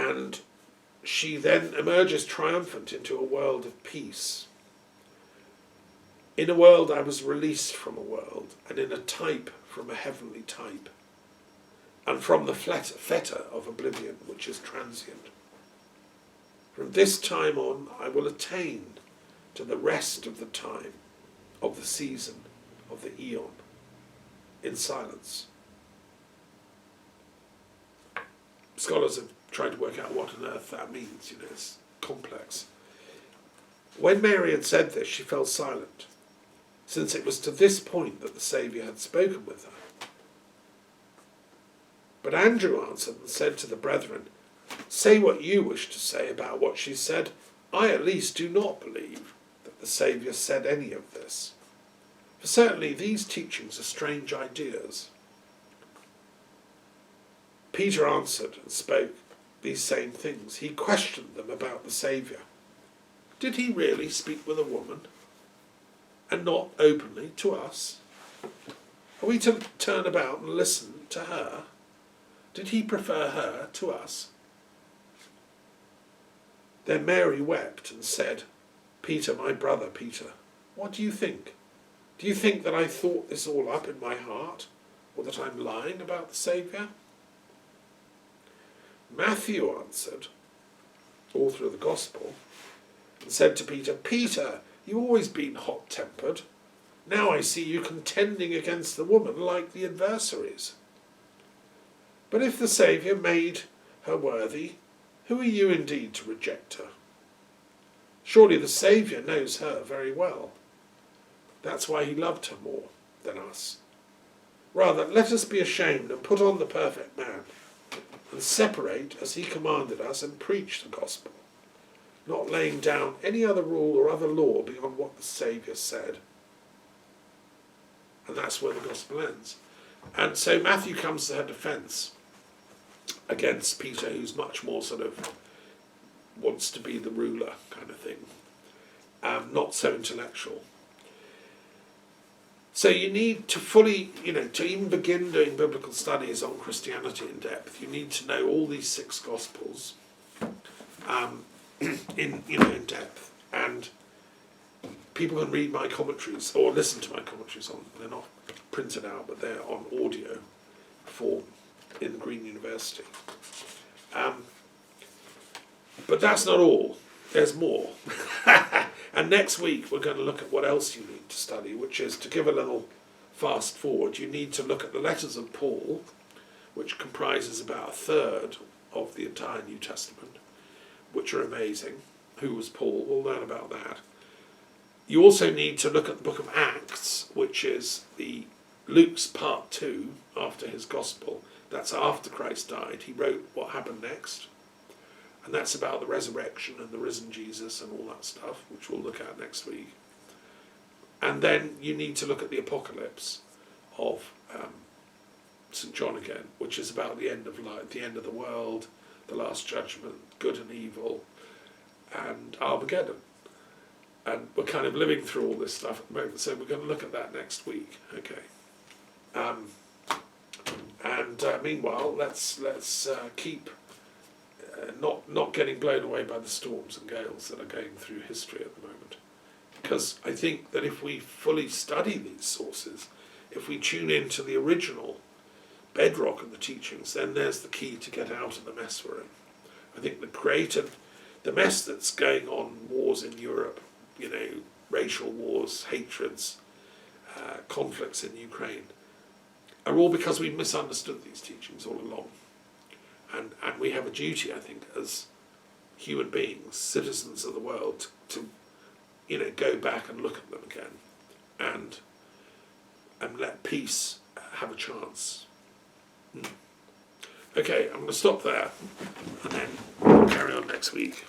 And she then emerges triumphant into a world of peace. In a world I was released from a world, and in a type from a heavenly type, and from the fetter of oblivion, which is transient. From this time on I will attain to the rest of the time, of the season, of the eon, in silence. Scholars have tried to work out what on earth that means, it's complex. When Mary had said this, she fell silent, since it was to this point that the Saviour had spoken with her. But Andrew answered and said to the brethren, "Say what you wish to say about what she said. I at least do not believe that the Saviour said any of this. For certainly these teachings are strange ideas." Peter answered and spoke these same things. He questioned them about the Saviour. Did he really speak with a woman, and not openly to us? Are we to turn about and listen to her? Did he prefer her to us? Then Mary wept and said, "Peter, my brother Peter, what do you think? Do you think that I thought this all up in my heart, or that I'm lying about the Saviour?" Matthew answered, author of the Gospel, and said to Peter, "Peter, you've always been hot-tempered. Now I see you contending against the woman like the adversaries. But if the Saviour made her worthy, who are you indeed to reject her? Surely the Saviour knows her very well. That's why he loved her more than us. Rather, let us be ashamed and put on the perfect man, and separate as he commanded us and preach the gospel, not laying down any other rule or other law beyond what the Saviour said." And that's where the gospel ends. And so Matthew comes to her defence against Peter, who's much more sort of wants to be the ruler kind of thing, not so intellectual. So you need to fully, to even begin doing biblical studies on Christianity in depth, you need to know all these 6 Gospels in depth. And people can read my commentaries or listen to my commentaries they're not printed out, but they're on audio form in the Green University. But that's not all. There's more. And next week we're going to look at what else you need to study, which is, to give a little fast forward, you need to look at the letters of Paul, which comprises about a third of the entire New Testament, which are amazing. Who was Paul? We'll learn about that. You also need to look at the book of Acts, which is Luke's part 2 after his gospel. That's after Christ died. He wrote what happened next. And that's about the resurrection and the risen Jesus and all that stuff, which we'll look at next week. And then you need to look at the Apocalypse of St. John again, which is about the end of life, the end of the world, the last judgment, good and evil, and Armageddon. And we're kind of living through all this stuff at the moment, so we're going to look at that next week. Okay. Meanwhile, let's keep not getting blown away by the storms and gales that are going through history at the moment. Because I think that if we fully study these sources, if we tune into the original bedrock of the teachings, then there's the key to get out of the mess we're in. I think the mess that's going on, wars in Europe, racial wars, hatreds, conflicts in Ukraine, are all because we've misunderstood these teachings all along. And we have a duty, I think, as human beings, citizens of the world, to go back and look at them again, and let peace have a chance. Okay, I'm going to stop there, and then we'll carry on next week.